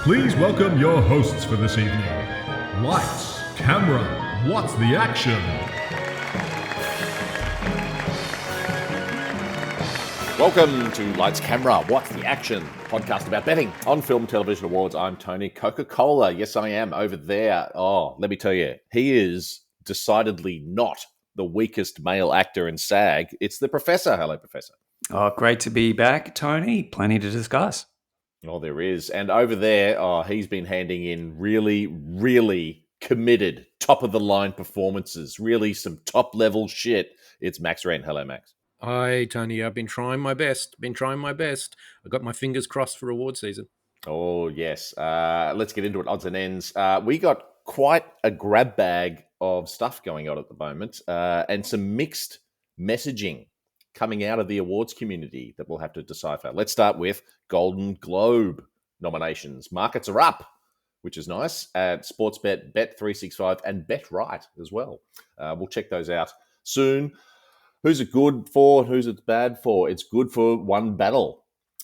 Please welcome your hosts for this evening. Lights, camera, what's the action? Welcome to Lights, Camera, What's the Action? Podcast about betting on film, television awards. I'm Tony Coca-Cola. Yes, I am over there. Oh, let me tell you, he is decidedly not the weakest male actor in SAG. It's the Professor. Hello, Professor. Oh, great to be back, Tony. Plenty to discuss. Oh, there is. And over there, he's been handing in really committed, top-of-the-line performances, really some top-level shit. It's Max Wren. Hello, Max. Hi, Tony. I've been trying my best. I got my fingers crossed for award season. Oh, yes. Let's get into it. Odds and ends. We got quite a grab bag of stuff going on at the moment and some mixed messaging coming out of the awards community that we'll have to decipher. Let's start with Golden Globe nominations. Markets are up, which is nice, at Sportsbet, Bet365, and BetRight as well. We'll check those out soon. Who's it good for? Who's it bad for? It's good for one battle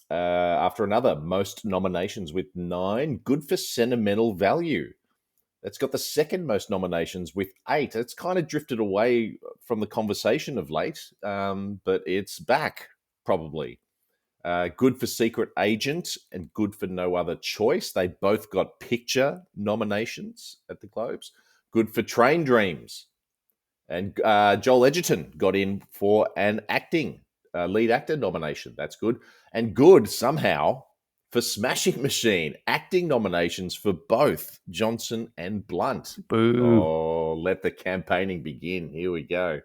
after another. Most nominations with 9. Good for sentimental value. It's got the second most nominations with 8. It's kind of drifted away from the conversation of late, but it's back, probably. Good for Secret Agent and good for No Other Choice. They both got picture nominations at the Globes. Good for Train Dreams. And Joel Edgerton got in for an acting lead actor nomination. That's good. And good, somehow, for Smashing Machine. Acting nominations for both Johnson and Blunt. Boo. Oh, let the campaigning begin. Here we go.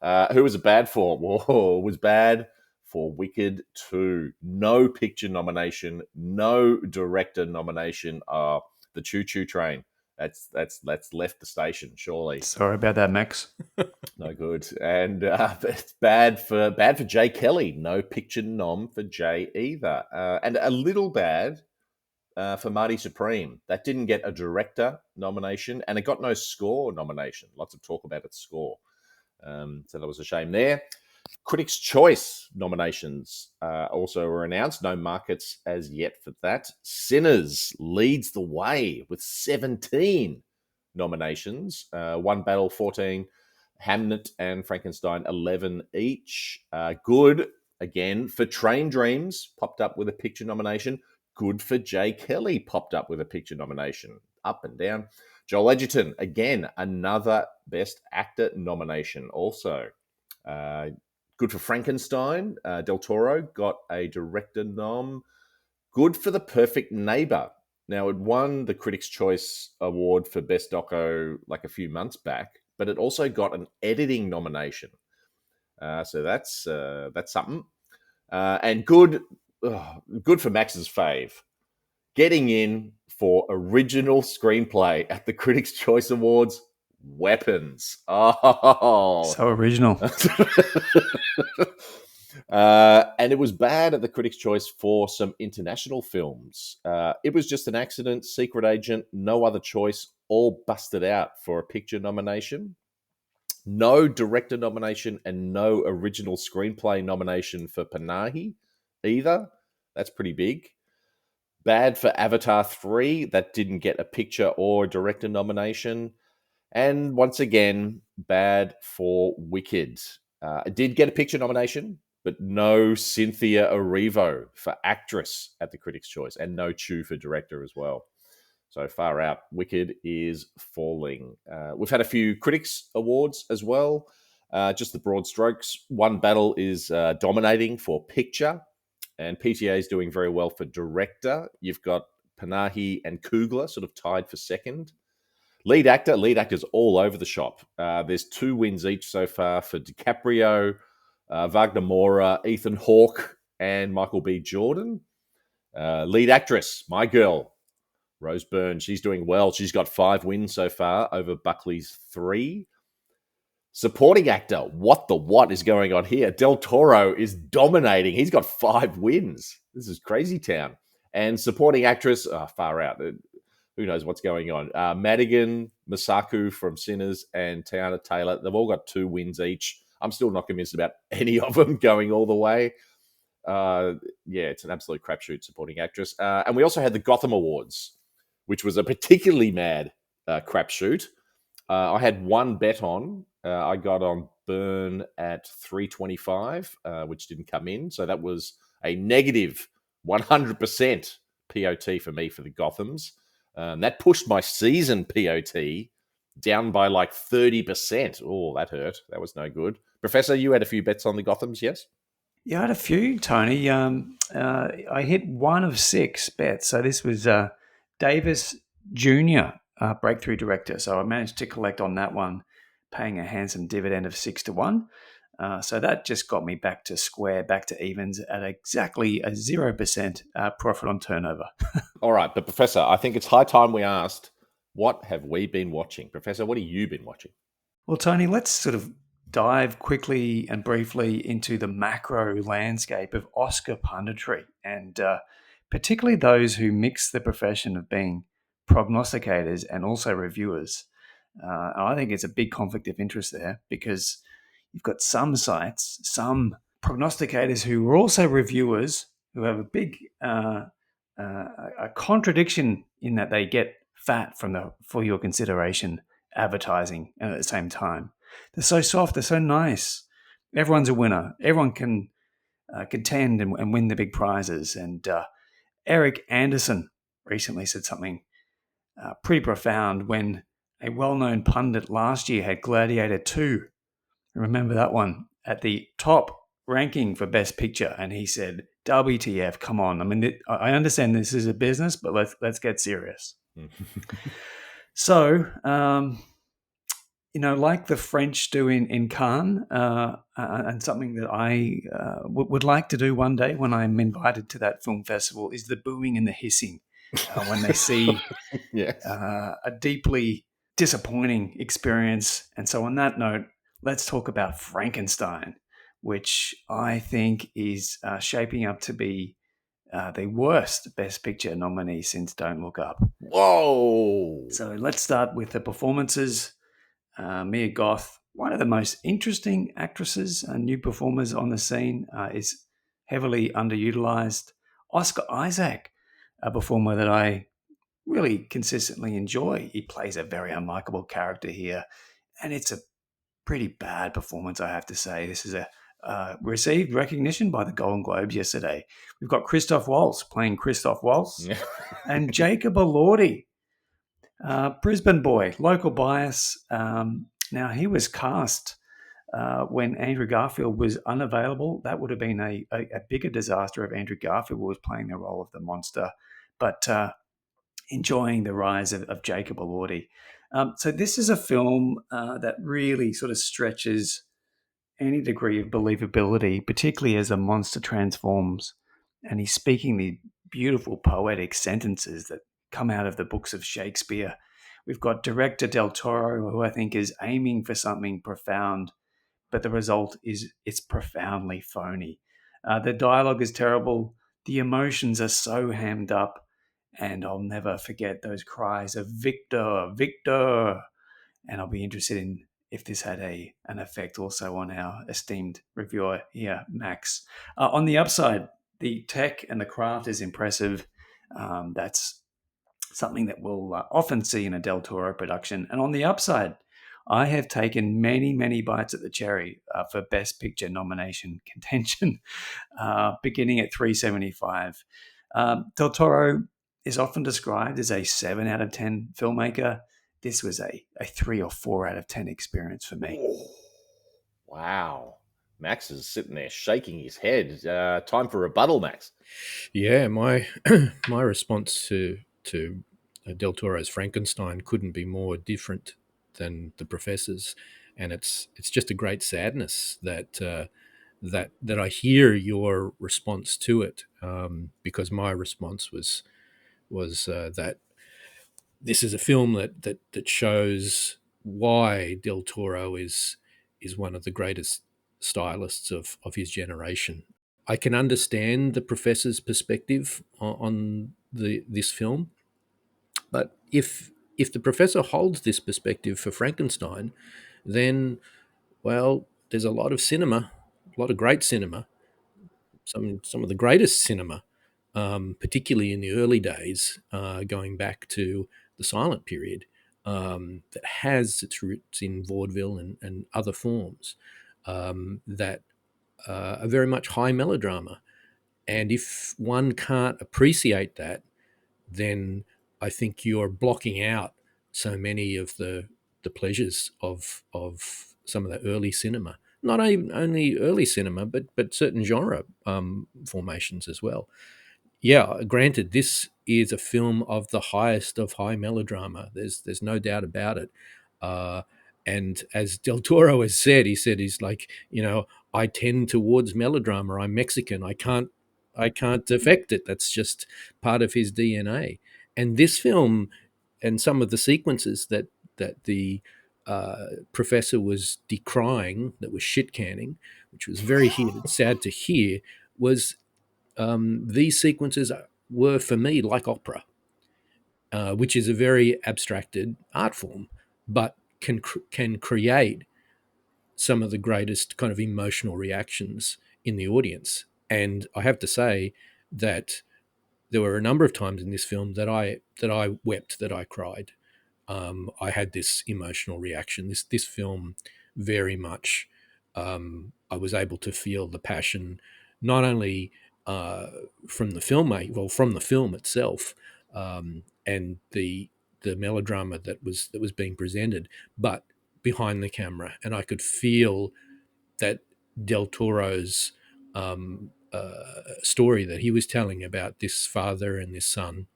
Who was it bad for? Whoa, it was bad for Wicked 2. No picture nomination, no director nomination. The Choo Choo Train. That's left the station, surely. Sorry about that, Max. No good. And it's bad for Jay Kelly. No picture nom for Jay either. And a little bad for Marty Supreme. That didn't get a director nomination, and it got no score nomination. Lots of talk about its score. So that was a shame there. Critics' Choice nominations also were announced. No markets as yet for that. Sinners leads the way with 17 nominations. One Battle, 14. Hamnet and Frankenstein, 11 each. Good, again, for Train Dreams, popped up with a picture nomination. Good for Jay Kelly, popped up with a picture nomination. Up and down. Joel Edgerton, again, another Best Actor nomination also. Good for Frankenstein. Del Toro got a director nom. Good for The Perfect Neighbor. Now, it won the Critics' Choice Award for Best Doco like a few months back, but it also got an editing nomination. So that's something. And good for Max's fave. Getting in for original screenplay at the Critics' Choice Awards, Weapons. Oh, So original. And it was bad at the Critics' Choice for some international films. It was just an accident. Secret Agent, No Other Choice, all busted out for a picture nomination. No director nomination and no original screenplay nomination for Panahi either. That's pretty big. Bad for Avatar 3. That didn't get a picture or director nomination. And once again, bad for Wicked. It did get a picture nomination, but no Cynthia Erivo for actress at the Critics' Choice, and no Chu for director as well. So far out, Wicked is falling. We've had a few Critics Awards as well. Just the broad strokes. One Battle is dominating for picture, and PTA is doing very well for director. You've got Panahi and Kugler sort of tied for second. Lead actors all over the shop. There's 2 wins each so far for DiCaprio, Wagner Moura, Ethan Hawke, and Michael B. Jordan. Lead actress, my girl, Rose Byrne. She's doing well. She's got 5 wins so far over Buckley's 3. Supporting actor, what is going on here? Del Toro is dominating. He's got 5 wins. This is crazy town. And supporting actress, far out. Who knows what's going on? Madigan, Masaku from Sinners, and Tiana Taylor, they've all got 2 wins each. I'm still not convinced about any of them going all the way. It's an absolute crapshoot supporting actress. And we also had the Gotham Awards. which was a particularly mad crapshoot. I had one bet on. I got on Burn at 325, which didn't come in. So that was a negative 100% POT for me for the Gothams. That pushed my season POT down by like 30%. Oh, that hurt. That was no good. Professor, you had a few bets on the Gothams, yes? Yeah, I had a few, Tony. I hit 1 of 6 bets. So this was Davis Jr., breakthrough director. So I managed to collect on that one, paying a handsome dividend of 6-1. So that just got me back to square, back to evens at exactly a 0% profit on turnover. All right, but Professor, I think it's high time we asked, what have we been watching? Professor, what have you been watching? Well, Tony, let's sort of dive quickly and briefly into the macro landscape of Oscar punditry, and particularly those who mix the profession of being prognosticators and also reviewers. And I think it's a big conflict of interest there, because you've got some sites, some prognosticators who are also reviewers, who have a big a contradiction in that they get fat from the for your consideration advertising, and at the same time they're so soft, they're so nice. Everyone's a winner. Everyone can contend and win the big prizes. And Eric Anderson recently said something pretty profound when a well-known pundit last year had Gladiator 2. Remember that one? At the top ranking for Best Picture. And he said, WTF, come on. I mean, I understand this is a business, but let's get serious. So, like the French do in Cannes, and something that I would like to do one day when I'm invited to that film festival is the booing and the hissing when they see Yes. a deeply disappointing experience. And so on that note, let's talk about Frankenstein, which I think is shaping up to be the worst Best Picture nominee since Don't Look Up. Whoa! So let's start with the performances. Mia Goth, one of the most interesting actresses and new performers on the scene, is heavily underutilized. Oscar Isaac, a performer that I really consistently enjoy. He plays a very unlikable character here, and it's a pretty bad performance, I have to say. This is received recognition by the Golden Globes yesterday. We've got Christoph Waltz playing Christoph Waltz, and Jacob Elordi, Brisbane boy, local bias. Now, he was cast when Andrew Garfield was unavailable. That would have been a bigger disaster if Andrew Garfield was playing the role of the monster, but enjoying the rise of Jacob Elordi. So this is a film that really sort of stretches any degree of believability, particularly as the monster transforms and he's speaking the beautiful poetic sentences that come out of the books of Shakespeare. We've got director Del Toro, who I think is aiming for something profound, but the result is it's profoundly phony. The dialogue is terrible. The emotions are so hammed up, and I'll never forget those cries of Victor, Victor. And I'll be interested in if this had an effect also on our esteemed reviewer here, Max. On the upside, the tech and the craft is impressive. That's something that we'll often see in a Del Toro production. And on the upside, I have taken many, many bites at the cherry for Best Picture nomination contention, beginning at 375. Del Toro is often described as a 7 out of 10 filmmaker. This was a 3 or 4 out of 10 experience for me. Oh, wow. Max is sitting there shaking his head. Time for rebuttal, Max. Yeah, my my response to Del Toro's Frankenstein couldn't be more different than the Professor's, and it's just a great sadness that that I hear your response to it, because my response was that this is a film that shows why Del Toro is one of the greatest stylists of his generation. I can understand the Professor's perspective on this film, but if the Professor holds this perspective for Frankenstein, then, well, there's a lot of cinema, a lot of great cinema, some of the greatest cinema particularly in the early days, going back to the silent period, that has its roots in vaudeville and other forms that are very much high melodrama. And if one can't appreciate that, then I think you're blocking out so many of the pleasures of some of the early cinema. Not only early cinema, but certain genre formations as well. Yeah, granted, this is a film of the highest of high melodrama. There's no doubt about it. Uh, and as Del Toro has said, he's like, I tend towards melodrama. I'm Mexican. I can't affect it. That's just part of his DNA. And this film and some of the sequences that the professor was decrying, that was shit canning, which was very sad to hear, was these sequences were for me like opera, which is a very abstracted art form, but can create some of the greatest kind of emotional reactions in the audience. And I have to say that there were a number of times in this film that I wept, that I cried. I had this emotional reaction. This film very much. I was able to feel the passion, not only uh, from the film itself, and the melodrama that was being presented, but behind the camera, and I could feel that Del Toro's story that he was telling about this father and this son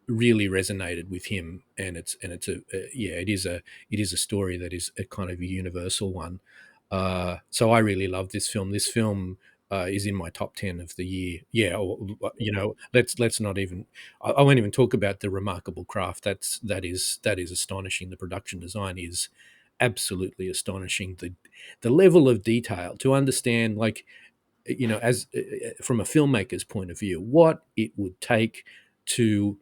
really resonated with him, and it's it is a story that is a kind of a universal one. So I really love this film. This film is in my top 10 of the year. Yeah, or, let's not even. I won't even talk about the remarkable craft. That is astonishing. The production design is absolutely astonishing. The level of detail to understand, like, as from a filmmaker's point of view, what it would take to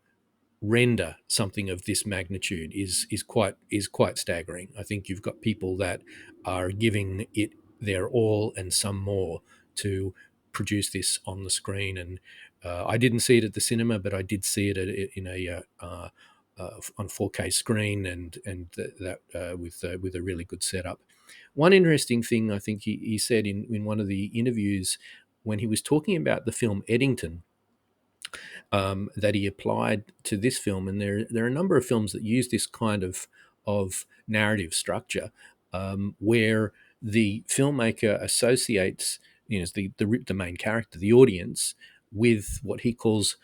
render something of this magnitude is quite staggering. I think you've got people that are giving it their all and some more to produce this on the screen. And I didn't see it at the cinema, but I did see it in a on 4K screen, and that with a really good setup. One interesting thing I think he said in one of the interviews when he was talking about the film Eddington, that he applied to this film, and there are a number of films that use this kind of narrative structure, where the filmmaker associates, the main character, the audience, with what he calls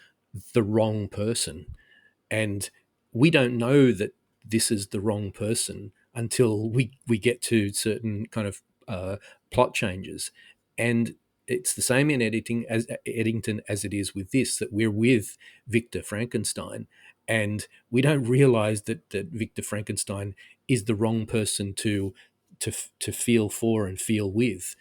the wrong person, and we don't know that this is the wrong person until we get to certain kind of plot changes. And it's the same in Eddington as it is with this, that we're with Victor Frankenstein, and we don't realize that Victor Frankenstein is the wrong person to feel for and feel with.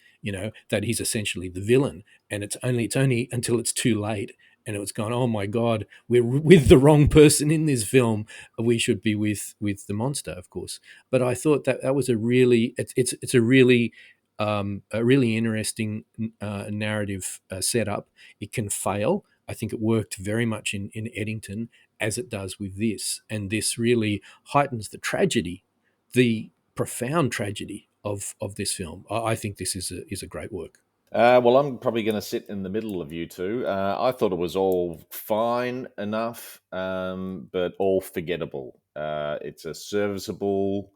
That he's essentially the villain, and it's only until it's too late, and it's gone, oh my god, we're with the wrong person in this film. We should be with the monster, of course. But I thought that was it's a really interesting narrative setup. It can fail. I think it worked very much in Eddington, as it does with this, and this really heightens the profound tragedy of this film. I think this is a great work. Well, I'm probably going to sit in the middle of you two. I thought it was all fine enough, but all forgettable. It's a serviceable,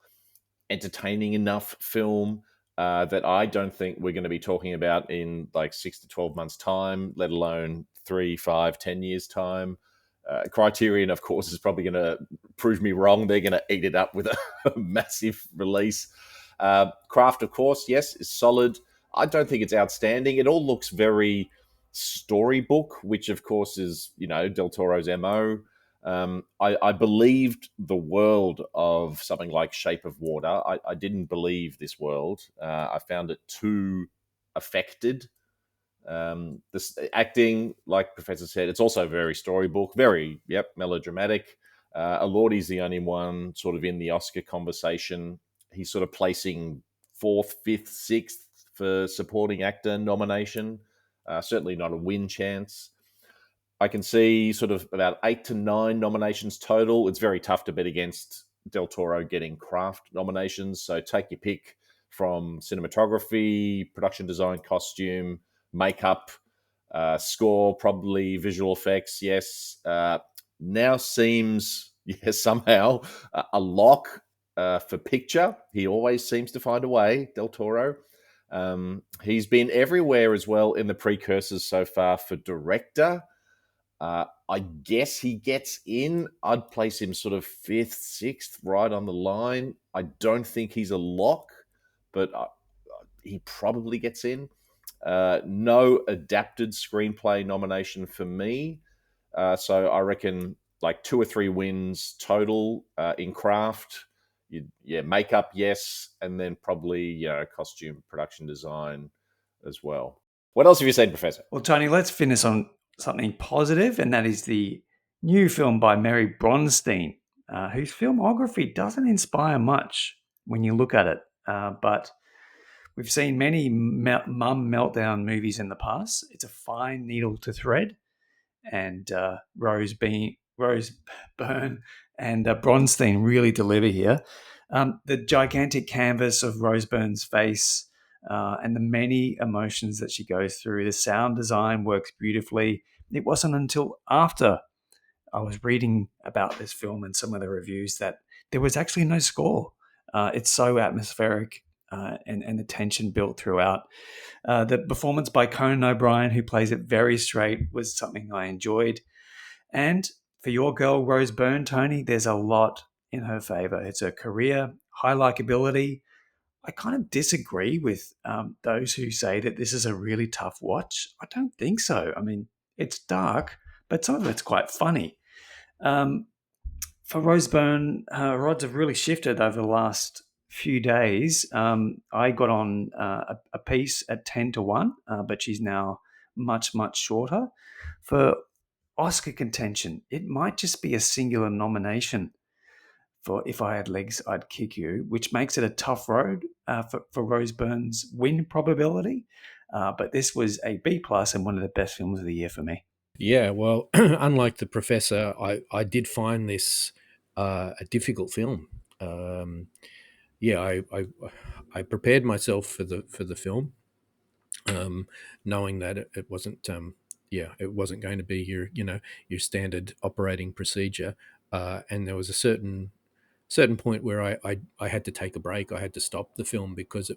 entertaining enough film that I don't think we're going to be talking about in like 6 to 12 months' time, let alone 3, 5, 10 years' time. Criterion, of course, is probably going to prove me wrong. They're going to eat it up with a massive release. Craft, of course, yes, is solid. I don't think it's outstanding. It all looks very storybook, which, of course, is, Del Toro's MO. I believed the world of something like Shape of Water. I didn't believe this world. I found it too affected. This acting, like Professor said, it's also very storybook, very melodramatic. Elordi's the only one sort of in the Oscar conversation. He's sort of placing fourth, fifth, sixth for supporting actor nomination. Certainly not a win chance. I can see sort of about 8 to 9 nominations total. It's very tough to bet against Del Toro getting craft nominations. So take your pick from cinematography, production design, costume, makeup, score, probably visual effects. Yes. Now seems, yes, somehow a lock for picture. He always seems to find a way, Del Toro. He's been everywhere as well in the precursors so far for director. I guess he gets in. I'd place him sort of fifth, sixth, right on the line. I don't think he's a lock, but he probably gets in. No adapted screenplay nomination for me. So I reckon like 2 or 3 wins total in craft. Makeup, yes, and then probably costume, production design as well. What else have you seen, Professor? Well, Tony, let's finish on something positive, and that is the new film by Mary Bronstein, whose filmography doesn't inspire much when you look at it. But we've seen many mum meltdown movies in the past. It's a fine needle to thread, and Rose Byrne and Bronstein really deliver here. The gigantic canvas of Rose Byrne's face and the many emotions that she goes through. The sound design works beautifully. It wasn't until after I was reading about this film and some of the reviews that there was actually no score. It's so atmospheric and the tension built throughout. The performance by Conan O'Brien, who plays it very straight, was something I enjoyed. And for your girl, Rose Byrne, Tony, there's a lot in her favor. It's her career, high likability. I kind of disagree with those who say that this is a really tough watch. I don't think so. I mean, it's dark, but some of it's quite funny. For Rose Byrne, her odds have really shifted over the last few days. I got on a piece at 10 to 1, but she's now much, much shorter. For Oscar contention, it might just be a singular nomination for If I Had Legs, I'd Kick You, which makes it a tough road for Rose Byrne's win probability. But this was a B plus and one of the best films of the year for me. Yeah, well, unlike The Professor, I did find this a difficult film. I prepared myself for the film, knowing that it wasn't it wasn't going to be your standard operating procedure, and there was a certain point where I had to take a break. I had to stop the film because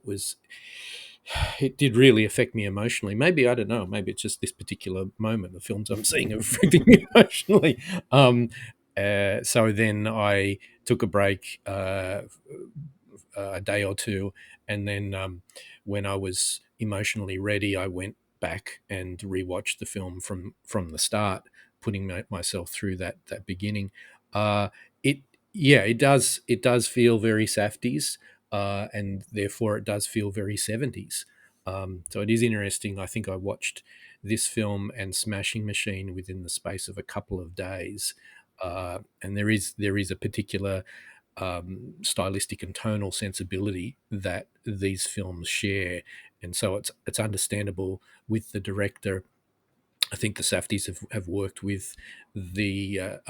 it did really affect me emotionally. Maybe, I don't know, maybe it's just this particular moment, the films I'm seeing are affecting me emotionally. So then I took a break, a day or two, and then when I was emotionally ready, I went back and rewatched the film from the start, putting myself through that beginning. It does feel very Safdies, and therefore it does feel very 70s. So it is interesting. I think I watched this film and Smashing Machine within the space of a couple of days, and there is a particular stylistic and tonal sensibility that these films share, and so it's understandable with the director. I think the Safdies have worked with the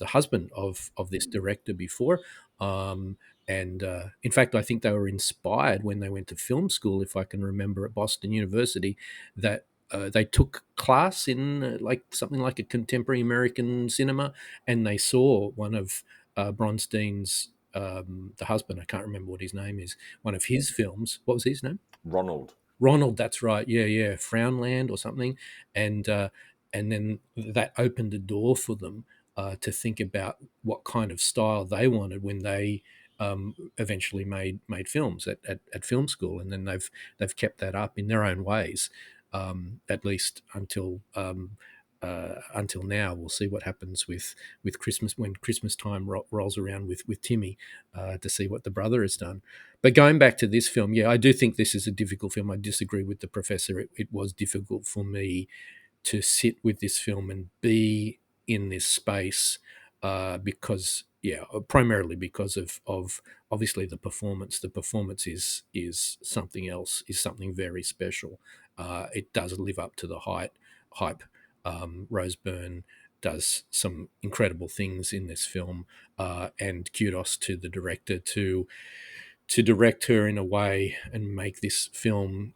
husband of this director before, and in fact, I think they were inspired when they went to film school, if I can remember, at Boston University, that they took class in like something like a contemporary American cinema, and they saw one of Bronstein's the husband. I can't remember what his name is. One of his films. What was his name? Ronald, that's right. Yeah, Frownland or something, and then that opened a door for them to think about what kind of style they wanted when they eventually made films at film school, and then they've kept that up in their own ways, at least until now. We'll see what happens with Christmas when Christmas time rolls around with Timmy, to see what the brother has done. But going back to this film, yeah, I do think this is a difficult film. I disagree with the Professor. It was difficult for me to sit with this film and be in this space, because primarily because of obviously the performance. The performance is something else, is something very special. it does live up to the hype. Rose Byrne does some incredible things in this film, and kudos to the director to direct her in a way and make this film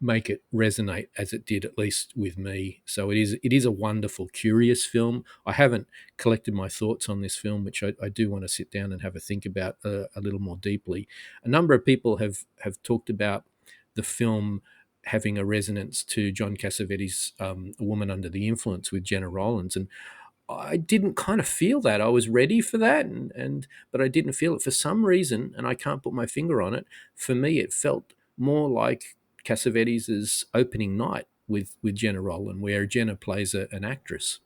make it resonate as it did, at least with me. So it is a wonderful, curious film. I haven't collected my thoughts on this film, which I do want to sit down and have a think about a little more deeply. A number of people have talked about the film having a resonance to John Cassavetes' A Woman Under the Influence with Jenna Rollins, and I didn't kind of feel that. I was ready for that, and but I didn't feel it for some reason, and I can't put my finger on it. For me, it felt more like Cassavetes' opening night with Jenna Rollin, where Jenna plays an actress.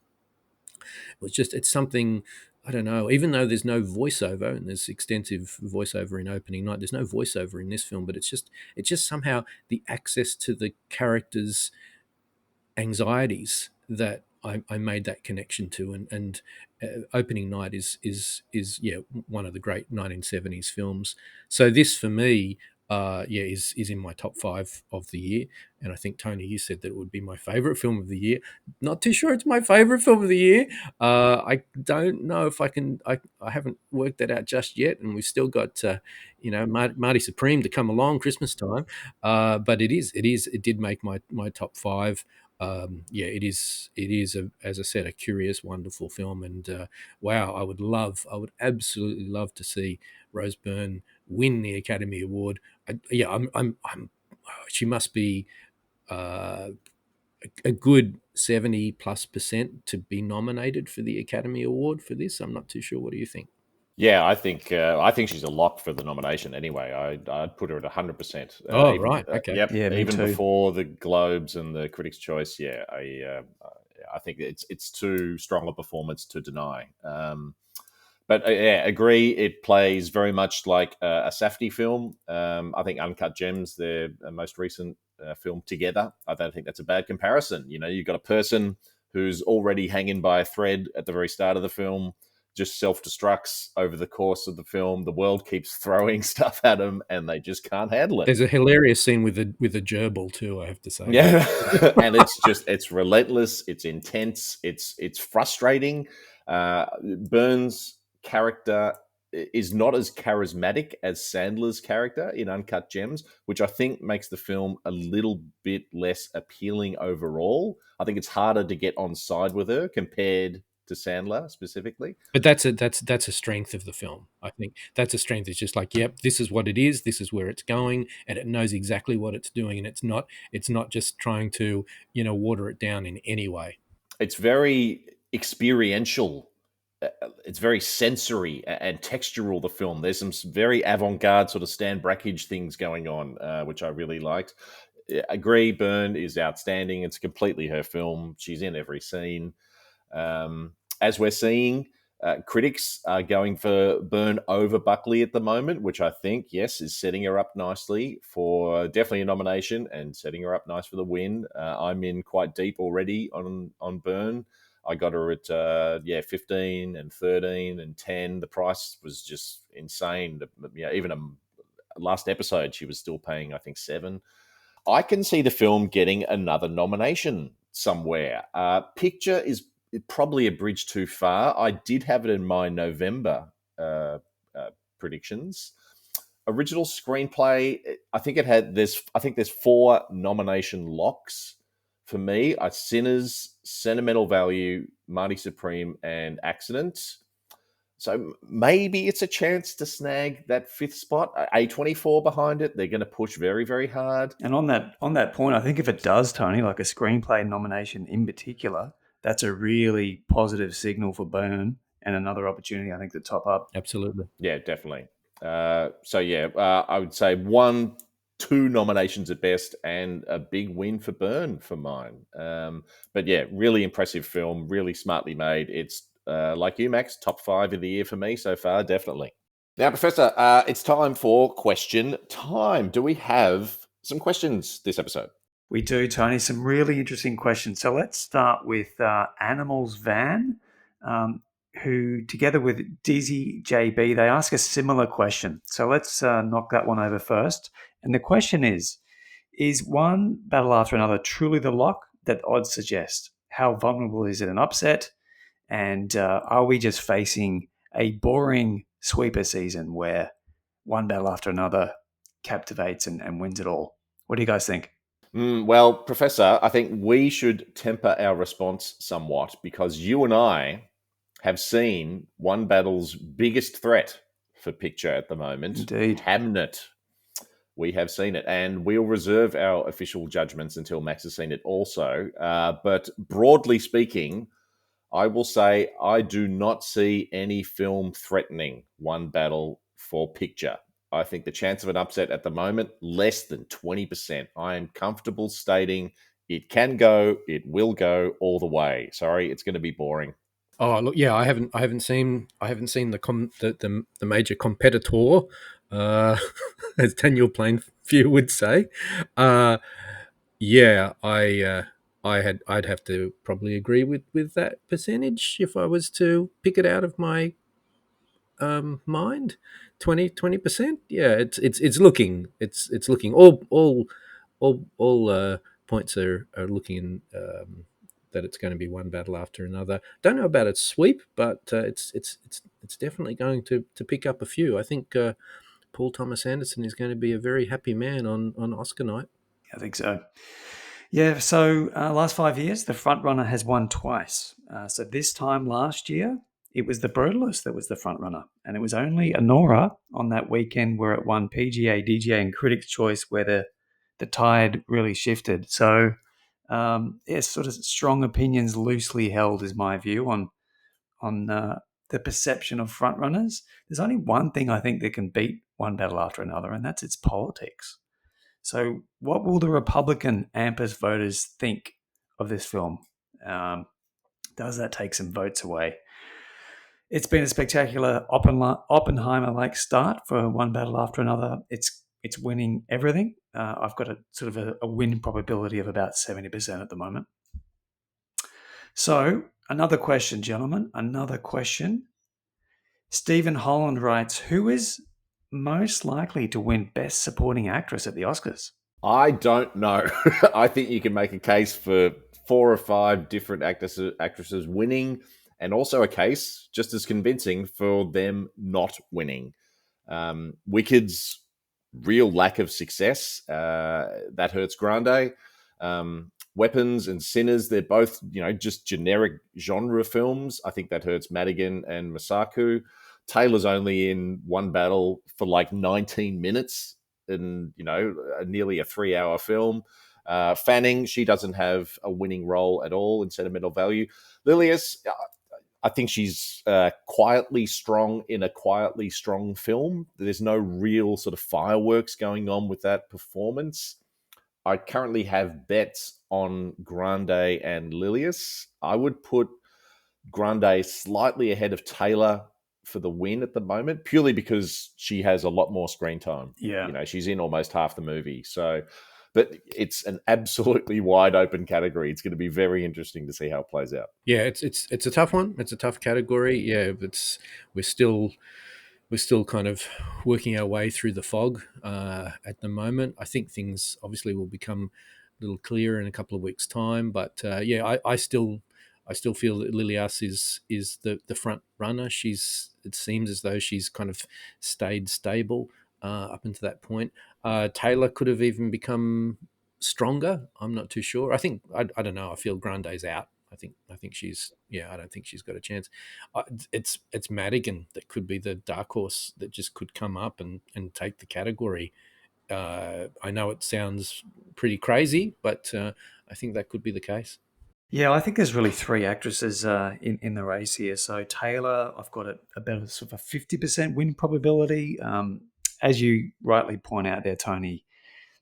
It's something, I don't know. Even though there's no voiceover, and there's extensive voiceover in opening night, there's no voiceover in this film. But it's just somehow the access to the characters' anxieties that I made that connection to, and opening night is one of the great 1970s films. So this for me, is in my top 5 of the year, and I think Tony, you said that it would be my favorite film of the year. Not too sure it's my favorite film of the year. I don't know if I can. I haven't worked that out just yet, and we've still got Marty Supreme to come along Christmas time. But it did make my top 5. It is as I said, a curious, wonderful film, and wow, I would absolutely love to see Rose Byrne win the Academy Award. She must be a good 70+% to be nominated for the Academy Award for this. I'm not too sure. What do you think? Yeah, I think she's a lock for the nomination. Anyway, I'd put her at 100%. Right, okay, yep. Yeah, me even too. before the Globes and the Critics' Choice. Yeah, I think it's too strong a performance to deny. But agree. It plays very much like a Safdie film. I think Uncut Gems, their most recent film together. I don't think that's a bad comparison. You've got a person who's already hanging by a thread at the very start of the film, just self-destructs over the course of the film. The world keeps throwing stuff at them, and they just can't handle it. There's a hilarious scene with a gerbil too, I have to say. Yeah, and it's relentless. It's intense. It's frustrating. Burns' character is not as charismatic as Sandler's character in Uncut Gems, which I think makes the film a little bit less appealing overall. I think it's harder to get on side with her compared to Sandler specifically. But that's a strength of the film. I think that's a strength. It's just like, yep, this is what it is. This is where it's going, and it knows exactly what it's doing, and it's not just trying to water it down in any way. It's very experiential. It's very sensory and textural, the film. There's some very avant-garde sort of Stan Brakhage things going on, which I really liked. Agree, Byrne is outstanding. It's completely her film. She's in every scene. As we're seeing, critics are going for Byrne over Buckley at the moment, which I think, yes, is setting her up nicely for definitely a nomination and setting her up nice for the win. I'm in quite deep already on Byrne. I got her at 15 and 13 and 10. The price was just insane. Even last episode, she was still paying, I think, 7. I can see the film getting another nomination somewhere. Picture is probably a bridge too far. I did have it in my November predictions. Original screenplay, I think there's 4 nomination locks for me. Sinners, Sentimental Value, Marty Supreme, and Accident. So maybe it's a chance to snag that 5th spot. A24 behind it. They're going to push very, very hard. And on that point, I think if it does, Tony, like a screenplay nomination in particular, that's a really positive signal for Byrne and another opportunity, I think, to top up. Absolutely. Yeah, definitely. I would say 1-2 nominations at best, and a big win for Byrne for mine. But yeah, really impressive film, really smartly made. It's like you, Max, top 5 of the year for me so far, definitely. Now, Professor, it's time for question time. Do we have some questions this episode? We do, Tony. Some really interesting questions. So let's start with Animals Van, who, together with Dizzy JB, they ask a similar question. So let's knock that one over first. And the question is, Is One Battle After Another truly the lock that odds suggest? How vulnerable is it an upset? And are we just facing a boring sweeper season where One Battle After Another captivates and wins it all? What do you guys think? Well, Professor, I think we should temper our response somewhat because you and I have seen One Battle's biggest threat for picture at the moment, Indeed. Hamnet. We have seen it, and we'll reserve our official judgments until Max has seen it also. But broadly speaking, I will say I do not see any film threatening One Battle for picture. I think the chance of an upset at the moment, less than 20%. I am comfortable stating it can go, it will go all the way. Sorry, it's going to be boring. Oh look, yeah, I haven't seen the major competitor, uh, as Daniel Plainview would say. Uh, yeah, I'd have to probably agree with that percentage if I was to pick it out of my mind. 20%. Yeah, it's looking all points are looking that it's going to be one battle after another. Don't know about its sweep, but it's definitely going to pick up a few. I think Paul Thomas Anderson is going to be a very happy man on Oscar night. I think so. Yeah, so last 5 years, the front runner has won twice. So this time last year, it was the Brutalist that was the front runner. And it was only Honora on that weekend where it won PGA, DGA, and Critics' Choice where the tide really shifted. So, sort of strong opinions loosely held is my view on the perception of front runners. There's only one thing I think that can beat One Battle After Another, and that's its politics. So, what will the Republican AMPAS voters think of this film? Does that take some votes away? It's been a spectacular Oppenheimer-like start for One Battle After Another. It's winning everything. I've got a sort of a win probability of about 70% at the moment. So, another question, gentlemen. Another question. Stephen Holland writes, who is most likely to win Best Supporting Actress at the Oscars? I don't know. I think you can make a case for 4 or 5 different actresses winning, and also a case just as convincing for them not winning. Wicked's real lack of success, that hurts Grande. Weapons and Sinners, they're both, just generic genre films. I think that hurts Madigan and Masaku. Taylor's only in One Battle for like 19 minutes in, nearly a 3-hour film. Fanning, she doesn't have a winning role at all in sentimental value. Lilius, I think she's quietly strong in a quietly strong film. There's no real sort of fireworks going on with that performance. I currently have bets on Grande and Lilius. I would put Grande slightly ahead of Taylor for the win at the moment, purely because she has a lot more screen time. Yeah. She's in almost half the movie. So, but it's an absolutely wide open category. It's going to be very interesting to see how it plays out. Yeah, it's a tough one. It's a tough category. Yeah, we're still kind of working our way through the fog at the moment. I think things obviously will become a little clearer in a couple of weeks' time. But I still feel that Lilias is the front runner. It seems as though she's kind of stayed stable up until that point. Taylor could have even become stronger. I'm not too sure. I think I don't know. I feel Grande's out. I think she's I don't think she's got a chance. It's Madigan that could be the dark horse that just could come up and take the category. I know it sounds pretty crazy, but I think that could be the case. Yeah, I think there's really 3 actresses in the race here. So Taylor, I've got about sort of a 50% win probability. As you rightly point out there, Tony,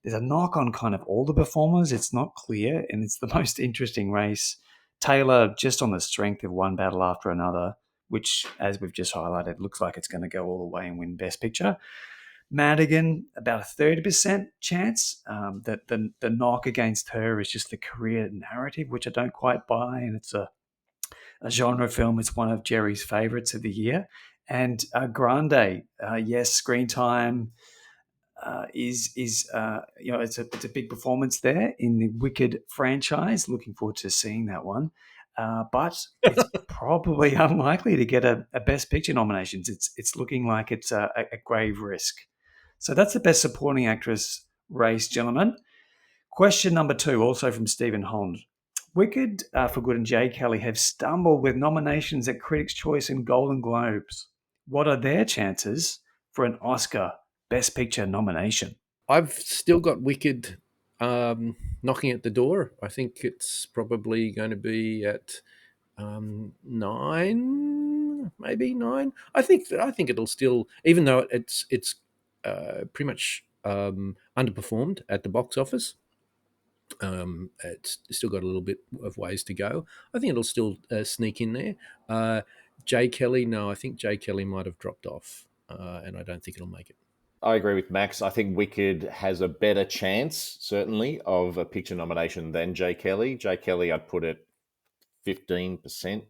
there's a knock on kind of all the performers. It's not clear, and it's the most interesting race. Taylor, just on the strength of One Battle After Another, which, as we've just highlighted, looks like it's going to go all the way and win Best Picture. Madigan, about a 30% chance. That the knock against her is just the career narrative, which I don't quite buy, and it's a genre film. It's one of Jerry's favorites of the year. And Grande, yes, screen time. it's a big performance there in the Wicked franchise. Looking forward to seeing that one, but it's probably unlikely to get a Best Picture nominations. It's looking like it's a grave risk. So that's the Best Supporting Actress race, gentlemen. Question number 2, also from Stephen Holland. Wicked, For Good, and Jay Kelly have stumbled with nominations at Critics' Choice and Golden Globes. What are their chances for an Oscar Best Picture nomination? I've still got Wicked knocking at the door. I think it's probably going to be at 9, maybe 9. I think it'll still, even though it's pretty much underperformed at the box office. It's still got a little bit of ways to go. I think it'll still sneak in there. Jay Kelly, no, I think Jay Kelly might have dropped off, and I don't think it'll make it. I agree with Max. I think Wicked has a better chance, certainly, of a picture nomination than Jay Kelly. Jay Kelly, I'd put it 15%,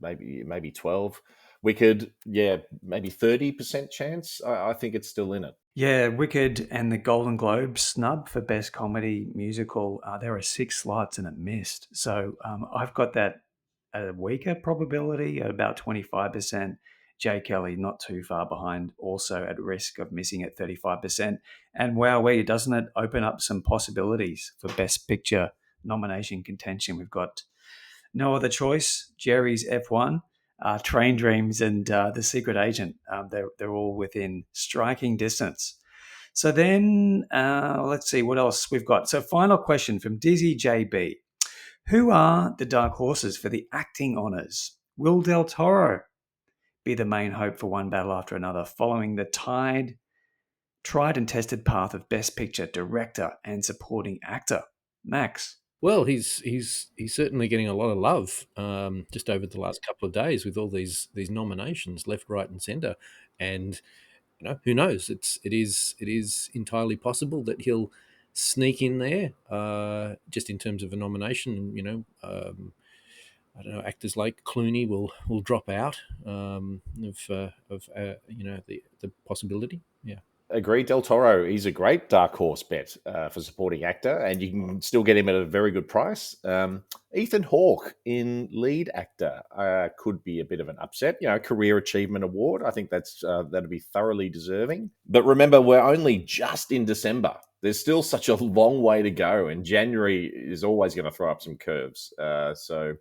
maybe 12. Wicked, yeah, maybe 30% chance. I think it's still in it. Yeah, Wicked and the Golden Globe snub for Best Comedy Musical. There are 6 slots and it missed. So I've got that at a weaker probability at about 25%. Jay Kelly not too far behind, also at risk of missing at 35%. And wowee, doesn't it open up some possibilities for Best Picture nomination contention? We've got No Other Choice, Jerry's F1, Train Dreams, and The Secret Agent. They're all within striking distance. So then, let's see what else we've got. So final question from Dizzy JB. Who are the dark horses for the acting honours? Will Del Toro be the main hope for One Battle After Another, following the tried and tested path of Best Picture, Director, and Supporting Actor? Max? Well, he's certainly getting a lot of love just over the last couple of days with all these nominations left, right, and centre, and who knows? It is entirely possible that he'll sneak in there just in terms of a nomination. I don't know, actors like Clooney will drop out of the possibility. Yeah. Agree, Del Toro. He's a great dark horse bet for supporting actor, and you can still get him at a very good price. Ethan Hawke in lead actor could be a bit of an upset. Career Achievement Award. I think that'd be thoroughly deserving. But remember, we're only just in December. There's still such a long way to go, and January is always going to throw up some curves. So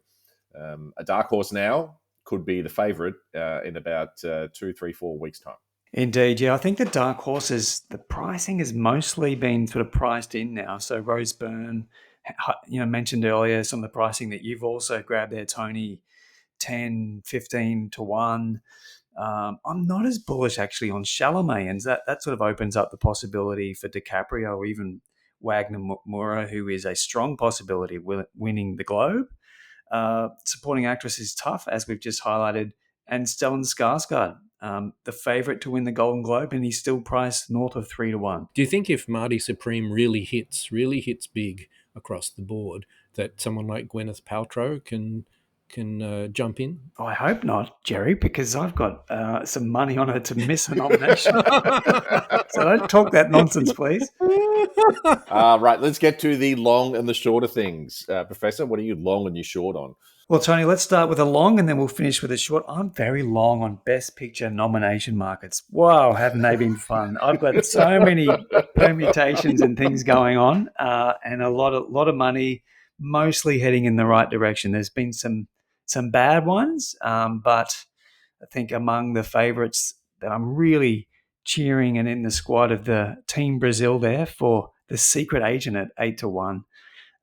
a dark horse now could be the favourite in about 2, 3, 4 weeks' time. Indeed, yeah. I think the dark horses, the pricing has mostly been sort of priced in now. So Rose Byrne, mentioned earlier some of the pricing that you've also grabbed there, Tony, 10, 15 to 1. I'm not as bullish actually on Chalamet, and that sort of opens up the possibility for DiCaprio or even Wagner Moura, who is a strong possibility of winning the Globe. Supporting actress is tough, as we've just highlighted, and Stellan Skarsgård, the favourite to win the Golden Globe, and he's still priced north of 3 to 1. Do you think if Marty Supreme really hits big across the board, that someone like Gwyneth Paltrow can jump in? I hope not, Jerry, because I've got some money on her to miss a nomination. So don't talk that nonsense, please. Right, let's get to the long and the short of things. Professor, what are you long and you short on? Well, Tony, let's start with a long and then we'll finish with a short. I'm very long on Best Picture nomination markets. Wow, haven't they been fun? I've got so many permutations and things going on, and a lot of money, mostly heading in the right direction. There's been some bad ones, but I think among the favourites that I'm really cheering and in the squad of the Team Brazil there for The Secret Agent at 8 to 1.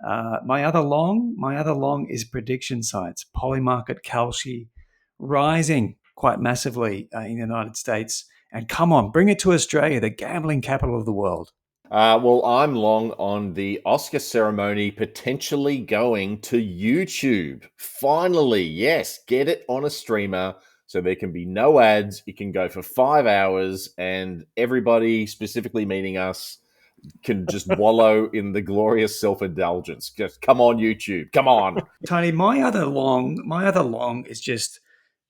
My other long is prediction sites. Polymarket, Kalshi, rising quite massively in the United States. And come on, bring it to Australia, the gambling capital of the world. Well, I'm long on the Oscar ceremony potentially going to YouTube. Finally, yes, get it on a streamer so there can be no ads. It can go for 5 hours and everybody, specifically meaning us, can just wallow in the glorious self-indulgence. Just come on, YouTube. Come on. Tony, my other long is just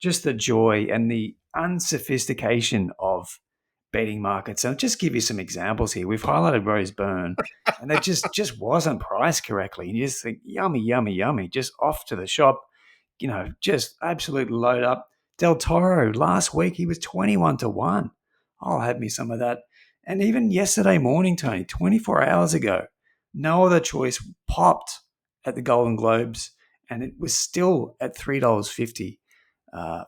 the joy and the unsophistication of betting markets. So just give you some examples here. We've highlighted Rose Byrne, and that just wasn't priced correctly. And you just think, yummy, yummy, yummy, just off to the shop, just absolute load up. Del Toro, last week he was 21-1. I'll have me some of that. And even yesterday morning, Tony, 24 hours ago, No Other Choice popped at the Golden Globes, and it was still at $3.50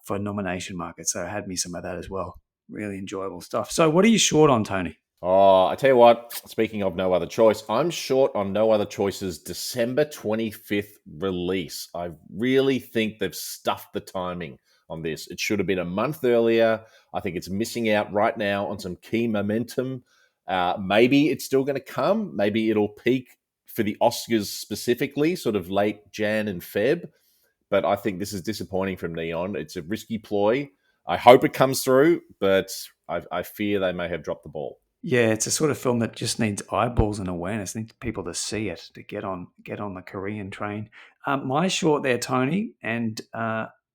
for nomination market. So I had me some of that as well. Really enjoyable stuff. So what are you short on, Tony? Oh, I tell you what, speaking of No Other Choice, I'm short on No Other Choice's December 25th release. I really think they've stuffed the timing on this. It should have been a month earlier. I think it's missing out right now on some key momentum. Maybe it's still going to come. Maybe it'll peak for the Oscars specifically, sort of late Jan and Feb. But I think this is disappointing from Neon. It's a risky ploy. I hope it comes through, but I fear they may have dropped the ball. Yeah, it's a sort of film that just needs eyeballs and awareness. Needs people to see it to get on the Korean train. My short there, Tony, and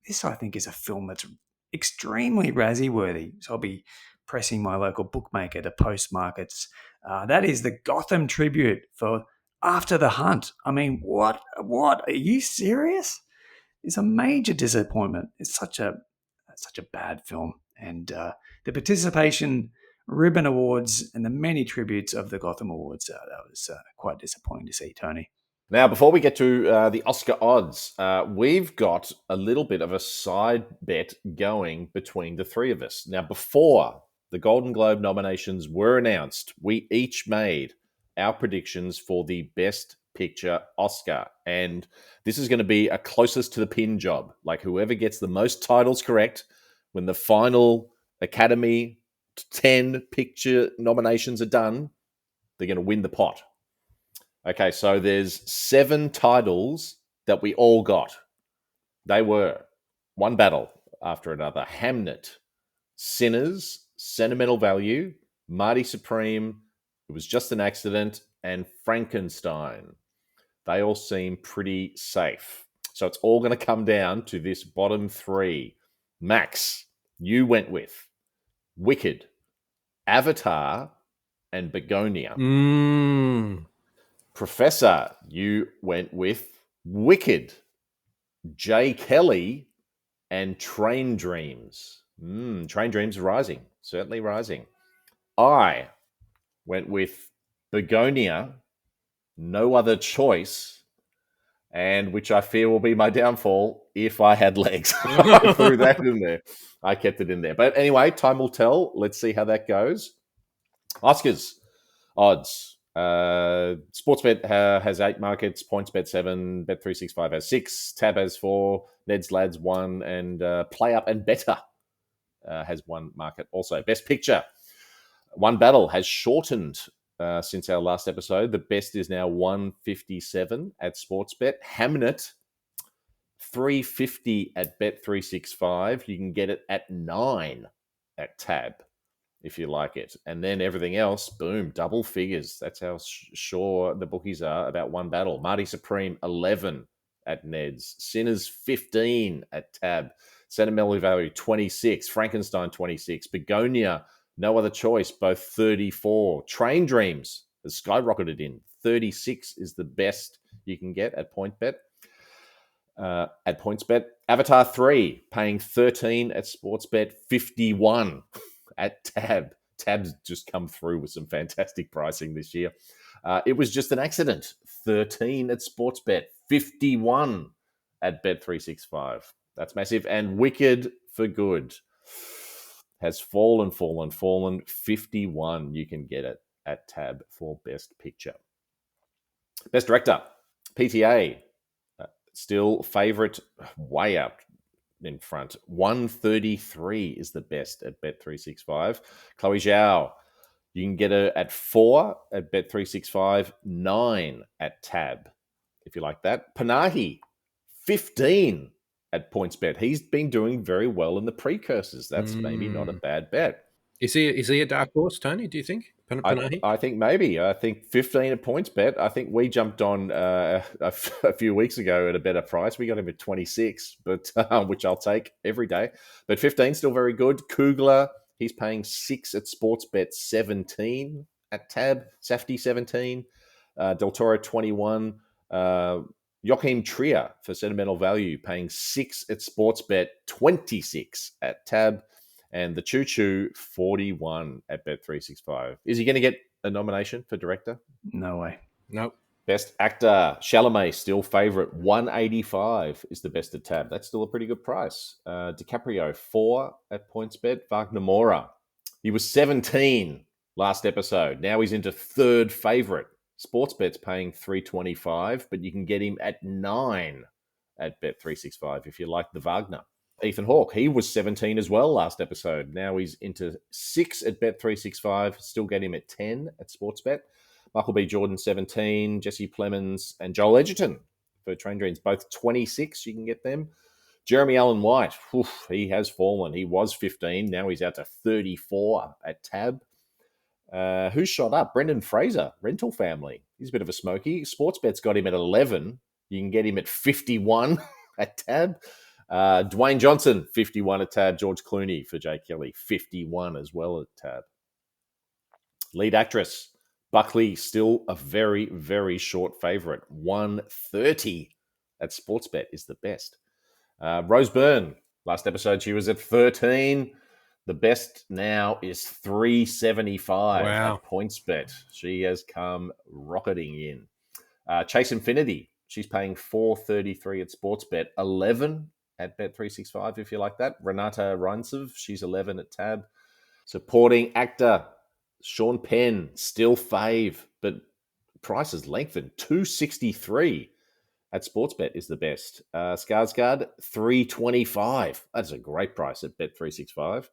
this I think is a film that's extremely Razzie worthy. So I'll be pressing my local bookmaker to post markets. That is the Gotham tribute for After the Hunt. I mean, what? Are you serious? It's a major disappointment. It's such a bad film, and the participation ribbon awards and the many tributes of the Gotham Awards. That was quite disappointing to see, Tony. Now, before we get to the Oscar odds, we've got a little bit of a side bet going between the three of us. Now, before the Golden Globe nominations were announced, we each made our predictions for the Best Picture Oscar. And this is going to be a closest to the pin job. Like whoever gets the most titles correct when the final Academy 10 picture nominations are done, they're going to win the pot. Okay, so there's 7 titles that we all got. They were one battle after another: Hamnet, Sinners, Sentimental Value, Marty Supreme, It Was Just an Accident, and Frankenstein. They all seem pretty safe. So it's all going to come down to this bottom 3. Max, you went with Wicked, Avatar, and Begonia. Professor, you went with Wicked, Jay Kelly, and Train Dreams. Train Dreams rising, certainly rising. I went with Begonia, No Other Choice, and which I fear will be my downfall if I had legs. I threw that in there. I kept it in there. But anyway, time will tell. Let's see how that goes. Oscars odds. Sportsbet has 8 markets. PointsBet 7. Bet365 has 6. Tab has 4. Ned's Lads 1. And Play Up and Better has 1 market also. Best Picture. One battle has shortened since our last episode. The best is now 157 at Sportsbet. Hamnet, 350 at Bet365. You can get it at 9 at Tab if you like it. And then everything else, boom, double figures. That's how sure the bookies are about one battle. Marty Supreme, 11 at Ned's. Sinners, 15 at Tab. Sentimental Value, 26. Frankenstein, 26. Begonia, No Other Choice, both 34. Train Dreams has skyrocketed in. 36 is the best you can get at PointsBet. Avatar 3, paying 13 at Sportsbet, 51 at Tab. Tab's just come through with some fantastic pricing this year. It Was Just an Accident, 13 at Sportsbet, 51 at Bet365. That's massive. And Wicked for Good has fallen. 51. You can get it at Tab for Best Picture. Best Director, PTA, still favourite, way out in front. 133 is the best at Bet365. Chloe Zhao, you can get her at 4 at Bet365, 9 at Tab, if you like that. Panahi, 15 at PointsBet. He's been doing very well in the precursors. That's maybe not a bad bet. Is he a dark horse, Tony, do you think? Panahi? I think maybe. I think 15 at PointsBet. I think we jumped on a few weeks ago at a better price. We got him at 26, but which I'll take every day. But 15 still very good. Kugler, He's paying 6 at Sportsbet, 17 at Tab. Safdie 17, Del Toro 21. Joachim Trier for sentimental value, paying 6 at Sportsbet, 26 at Tab. And the Choo Choo, 41 at Bet365. Is he going to get a nomination for director? No way. Nope. Best actor, Chalamet, still favourite. 185 is the best at Tab. That's still a pretty good price. DiCaprio, 4 at PointsBet. Wagner Moura, he was 17 last episode. Now he's into third favourite. Sportsbet's paying 325, but you can get him at 9 at Bet365 if you like the Wagner. Ethan Hawke, he was 17 as well last episode. Now he's into 6 at Bet365. Still get him at 10 at Sportsbet. Michael B. Jordan, 17. Jesse Plemons and Joel Edgerton for Train Dreams, both 26. You can get them. Jeremy Allen White, he has fallen. He was 15. Now he's out to 34 at Tab. Who's shot up? Brendan Fraser, Rental Family. He's a bit of a smoky. Sportsbet's got him at 11. You can get him at 51 at Tab. Dwayne Johnson, 51 at Tab. George Clooney for Jay Kelly, 51 as well at Tab. Lead actress, Buckley, still a very, very short favourite. 130 at Sportsbet is the best. Rose Byrne, last episode she was at 13. The best now is 375 at PointsBet. She has come rocketing in. Chase Infinity, she's paying 433 at Sportsbet. 11 at Bet365 if you like that. Renata Reinsev, she's 11 at Tab. Supporting actor, Sean Penn, still fave, but price has lengthened. 263 at Sportsbet is the best. Skarsgård, 325. That's a great price at Bet365.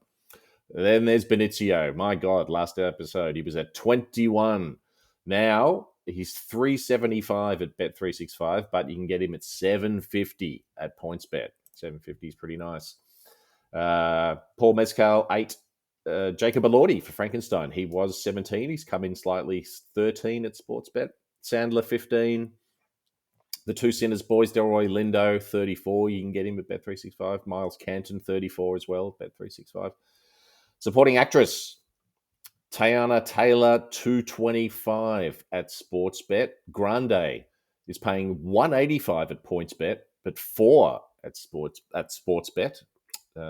Then there's Benicio. My God, last episode he was at 21. Now he's 375 at Bet365, but you can get him at 750 at PointsBet. 750 is pretty nice. Paul Mescal, 8. Jacob Elordi for Frankenstein. He was 17. He's come in slightly, 13 at Sportsbet. Sandler, 15. The Two Sinners boys, Delroy Lindo, 34. You can get him at Bet365. Miles Canton, 34 as well, Bet365. Supporting actress, Tayana Taylor, 225 at Sportsbet. Grande is paying 185 at PointsBet, but 4 at Sportsbet.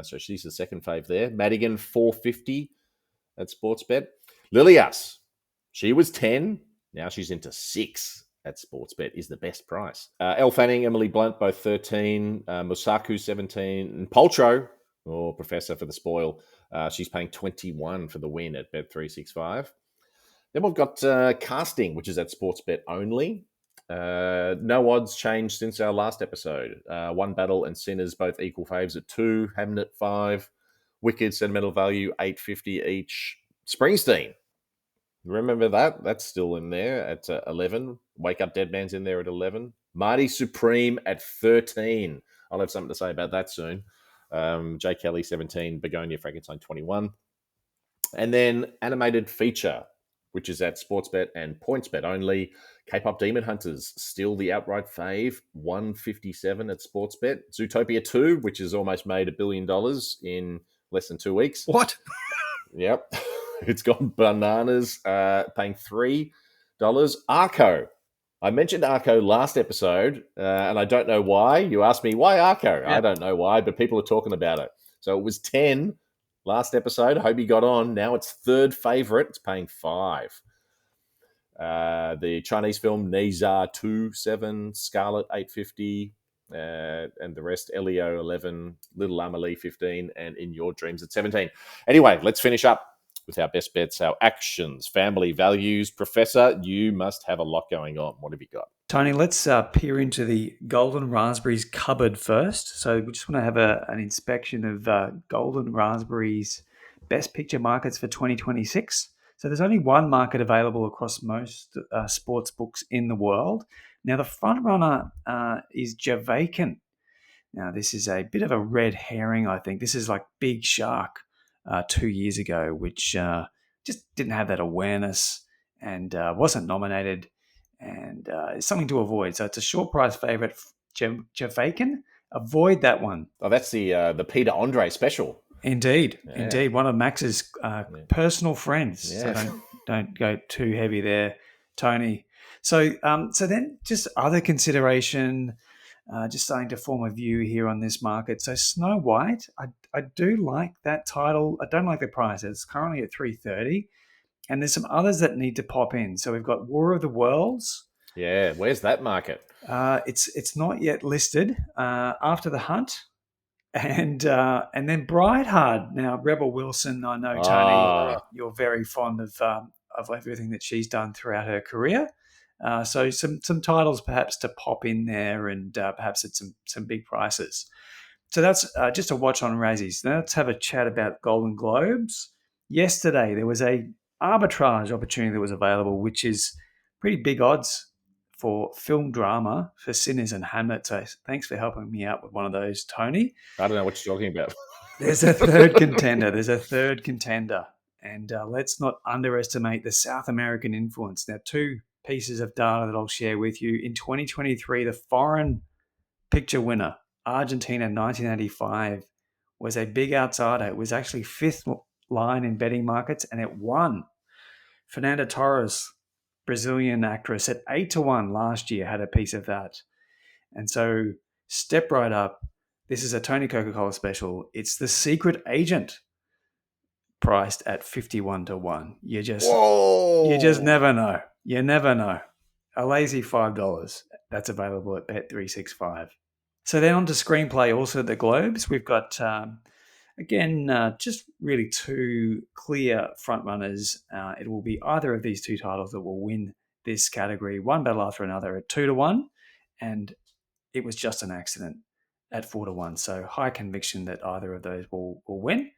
So she's the second fave there. Madigan, 450 at Sportsbet. Lilias, she was 10. Now she's into 6 at Sportsbet is the best price. Elle Fanning, Emily Blunt, both 13. Musaku, 17. And Paltrow, Professor for the spoil, she's paying 21 for the win at Bet365. Then we've got casting, which is at Sportsbet only. No odds changed since our last episode. One Battle and Sinners both equal faves at 2. Hamnet 5. Wicked sentimental value 850 each. Springsteen, remember that? That's still in there at 11. Wake Up Dead Man's in there at 11. Marty Supreme at 13. I'll have something to say about that soon. Jay Kelly 17. Begonia Frankenstein 21. And then animated feature, which is at Sportsbet and PointsBet only. K-Pop Demon Hunters, still the outright fave, 157 at Sportsbet. Zootopia 2, which has almost made $1 billion in less than 2 weeks. What? Yep. It's gone bananas, paying $3. Arco. I mentioned Arco last episode, and I don't know why. You asked me, why Arco? Yeah. I don't know why, but people are talking about it. So it was 10 last episode. I hope you got on. Now it's third favorite. It's paying 5. The Chinese film Neza 2.7, Scarlet 850, and the rest Elio 11, Little Amelie 15, and In Your Dreams at 17. Anyway, let's finish up with our best bets, our actions, family values. Professor, you must have a lot going on. What have you got? Tony, let's peer into the Golden Raspberries cupboard first. So we just want to have an inspection of Golden Raspberries best picture markets for 2026. So there's only one market available across most sports books in the world. Now, the front runner is Javaken. Now, this is a bit of a red herring, I think. This is like Big Shark 2 years ago, which just didn't have that awareness and wasn't nominated, and it's something to avoid. So it's a short price favorite, Javaken. Avoid that one. Oh, that's the Peter Andre special. Indeed, Yeah. indeed. One of Max's personal friends. Yeah. So don't go too heavy there, Tony. So then just other consideration, just starting to form a view here on this market. So Snow White, I do like that title. I don't like the price. It's currently at $330. And there's some others that need to pop in. So we've got War of the Worlds. Yeah, where's that market? It's not yet listed. After the Hunt, and then Brightheart. Now Rebel Wilson, I know Tony, you're very fond of everything that she's done throughout her career. So some titles perhaps to pop in there, and perhaps it's some big prices. So that's just a watch on Razzies. Now let's have a chat about Golden Globes. Yesterday there was a arbitrage opportunity that was available, which is pretty big odds for film drama for Sinners and Hamlet. So thanks for helping me out with one of those, Tony. I don't know what you're talking about. There's a third contender. And let's not underestimate the South American influence. Now, two pieces of data that I'll share with you. In 2023, the foreign picture winner, Argentina 1985, was a big outsider. It was actually fifth line in betting markets, and it won. Fernanda Torres, Brazilian actress, at 8-1 last year, had a piece of that. And so step right up. This is a Tony Coca-Cola special. It's The Secret Agent, priced at 51-1. You just never know. You never know. A lazy $5. That's available at Bet365. So then on to screenplay, also at the Globes. We've got, just really two clear frontrunners. It will be either of these two titles that will win this category, one battle after another at 2-1. And it was just an accident at 4-1. So high conviction that either of those will win.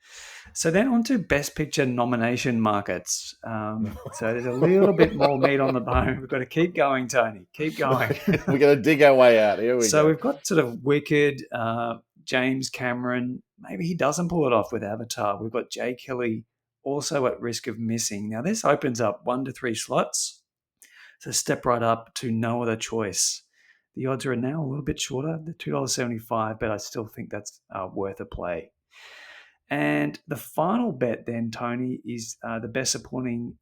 So then on to Best Picture nomination markets. So there's a little bit more meat on the bone. We've got to keep going, Tony. Keep going. We're going to dig our way out. Here we go. So we've got sort of Wicked, James Cameron. Maybe he doesn't pull it off with Avatar. We've got Jay Kelly also at risk of missing. Now this opens up 1 to 3 slots. So step right up to No Other Choice. The odds are now a little bit shorter, the $2.75, but I still think that's worth a play. And the final bet then, Tony, is the Best Supporting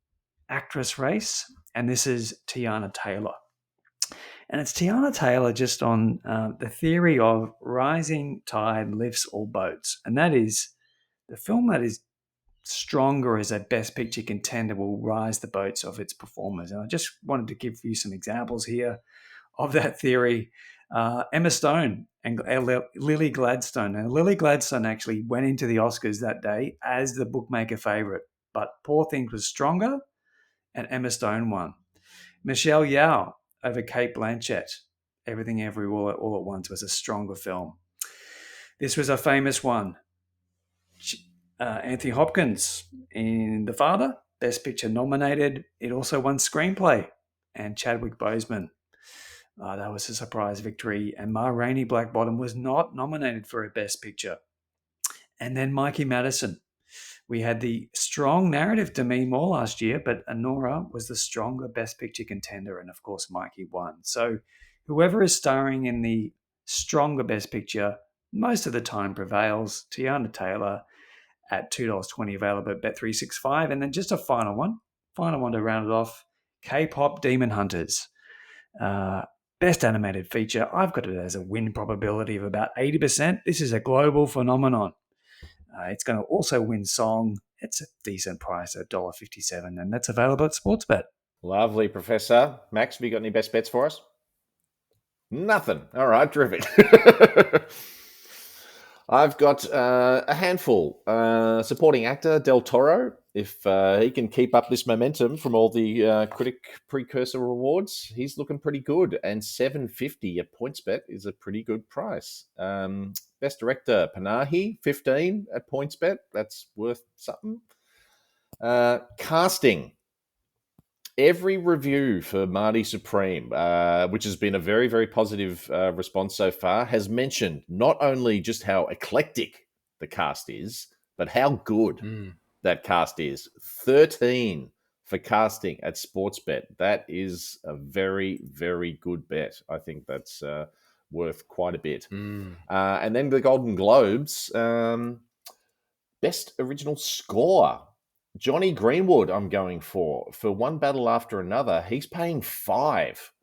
Actress race, and this is Tiana Taylor. And it's Tiana Taylor just on the theory of rising tide lifts all boats. And that is the film that is stronger as a Best Picture contender will rise the boats of its performers. And I just wanted to give you some examples here of that theory. Emma Stone and Lily Gladstone. And Lily Gladstone actually went into the Oscars that day as the bookmaker favorite, but Poor Things was stronger and Emma Stone won. Michelle Yeoh over Cate Blanchett. Everything Everywhere All at Once was a stronger film. This was a famous one. Anthony Hopkins in The Father, Best Picture nominated. It also won Screenplay. And Chadwick Boseman. That was a surprise victory. And Ma Rainey, Black Bottom, was not nominated for a Best Picture. And then Mikey Madison. We had the strong narrative Demi Moore last year, but Anora was the stronger Best Picture contender. And of course, Mikey won. So whoever is starring in the stronger Best Picture most of the time prevails. Tiana Taylor at $2.20 available at Bet365. And then just a final one to round it off. K-pop Demon Hunters. Best animated feature. I've got it as a win probability of about 80%. This is a global phenomenon. It's going to also win song. It's a decent price at $1.57, and that's available at Sportsbet. Lovely, Professor. Max, have you got any best bets for us? Nothing. All right, terrific. I've got a handful. Supporting actor Del Toro. If he can keep up this momentum from all the critic precursor rewards, he's looking pretty good. And $7.50 at PointsBet is a pretty good price. Best director Panahi, 15 at PointsBet. That's worth something. Casting. Every review for Marty Supreme, which has been a very, very positive response so far, has mentioned not only just how eclectic the cast is, but how good that cast is. 13 for casting at Sportsbet. That is a very, very good bet. I think that's worth quite a bit. And then the Golden Globes. Best Original Score. Johnny Greenwood, I'm going for One Battle After Another. He's paying 5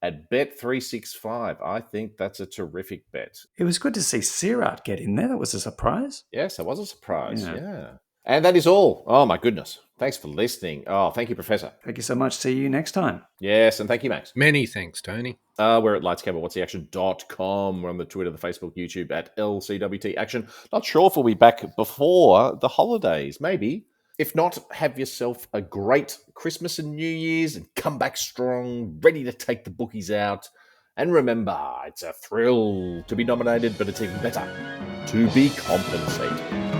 at Bet365. I think that's a terrific bet. It was good to see Sirat get in there. That was a surprise. Yes, that was a surprise. Yeah. Yeah. And that is all. Oh, my goodness. Thanks for listening. Oh, thank you, Professor. Thank you so much. See you next time. Yes, and thank you, Max. Many thanks, Tony. We're at lightscamera.whatstheaction.com. We're on the Twitter, the Facebook, YouTube at LCWT Action. Not sure if we'll be back before the holidays. Maybe. If not, have yourself a great Christmas and New Year's and come back strong, ready to take the bookies out. And remember, it's a thrill to be nominated, but it's even better to be compensated.